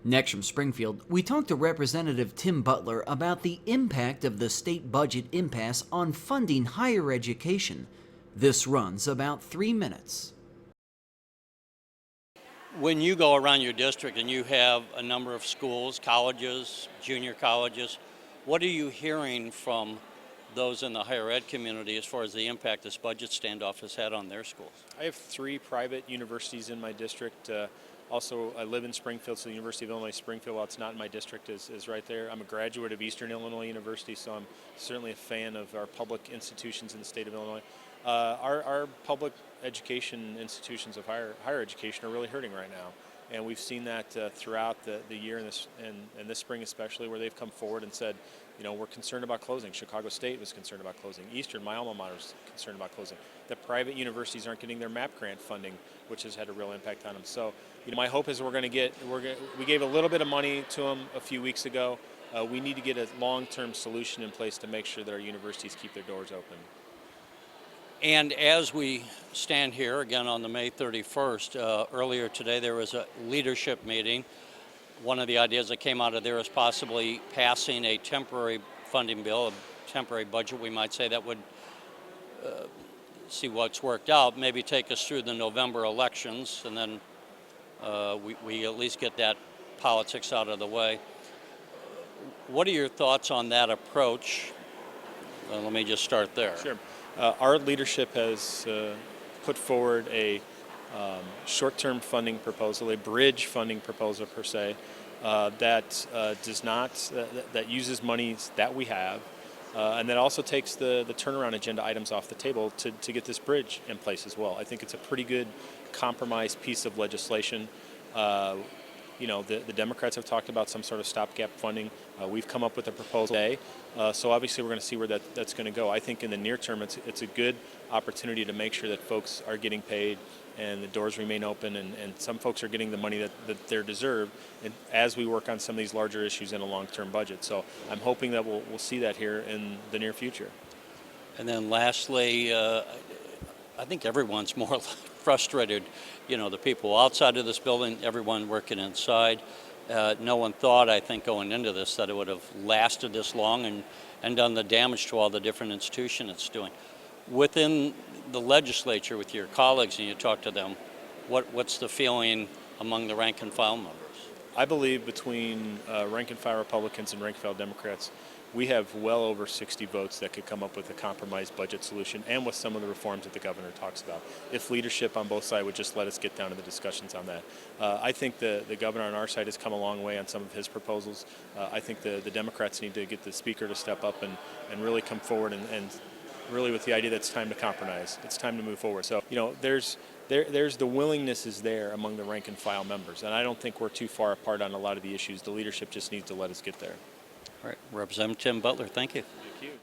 Next from Springfield, we talked to Representative Tim Butler about the impact of the state budget impasse on funding higher education. This runs about 3 minutes. When you go around your district and you have a number of schools, colleges, junior colleges, what are you hearing from those in the higher ed community as far as the impact this budget standoff has had on their schools? I have 3 private universities in my district. Also, I live in Springfield, so the University of Illinois Springfield, while it's not in my district, is right there. I'm a graduate of Eastern Illinois University, so I'm certainly a fan of our public institutions in the state of Illinois. Our public education institutions of higher education are really hurting right now. And we've seen that throughout the year and this spring especially, where they've come forward and said, you know, we're concerned about closing. Chicago State was concerned about closing. Eastern, my alma mater, is concerned about closing. The private universities aren't getting their MAP grant funding, which has had a real impact on them. So, you know, my hope is we gave a little bit of money to them a few weeks ago. We need to get a long-term solution in place to make sure that our universities keep their doors open. And as we stand here again on the May 31st, earlier today there was a leadership meeting. One of the ideas that came out of there is possibly passing a temporary funding bill, a temporary budget, we might say, that would see what's worked out, maybe take us through the November elections, and then we at least get that politics out of the way. What are your thoughts on that approach? Let me just start there. Sure. Our leadership has put forward a short-term funding proposal, a bridge funding proposal per se, that does not that uses monies that we have, and that also takes the turnaround agenda items off the table to get this bridge in place as well. I think it's a pretty good compromise piece of legislation. You know, the Democrats have talked about some sort of stopgap funding. We've come up with a proposal today, so obviously we're going to see where that's going to go. I think in the near term, it's a good opportunity to make sure that folks are getting paid and the doors remain open, and some folks are getting the money that they're deserved, and as we work on some of these larger issues in a long-term budget. So I'm hoping that we'll see that here in the near future. And then lastly, I think everyone's more frustrated, you know, the people outside of this building, everyone working inside. No one thought, I think, going into this that it would have lasted this long and done the damage to all the different institutions it's doing. Within the legislature, with your colleagues, and you talk to them, what's the feeling among the rank and file members? I believe between rank and file Republicans and rank and file Democrats, we have well over 60 votes that could come up with a compromised budget solution and with some of the reforms that the governor talks about, if leadership on both sides would just let us get down to the discussions on that. I think the governor on our side has come a long way on some of his proposals. I think the Democrats need to get the speaker to step up and really come forward and really with the idea that it's time to compromise. It's time to move forward. So, you know, there's the willingness is there among the rank and file members, and I don't think we're too far apart on a lot of the issues. The leadership just needs to let us get there. All right, Representative Tim Butler, thank you. Thank you.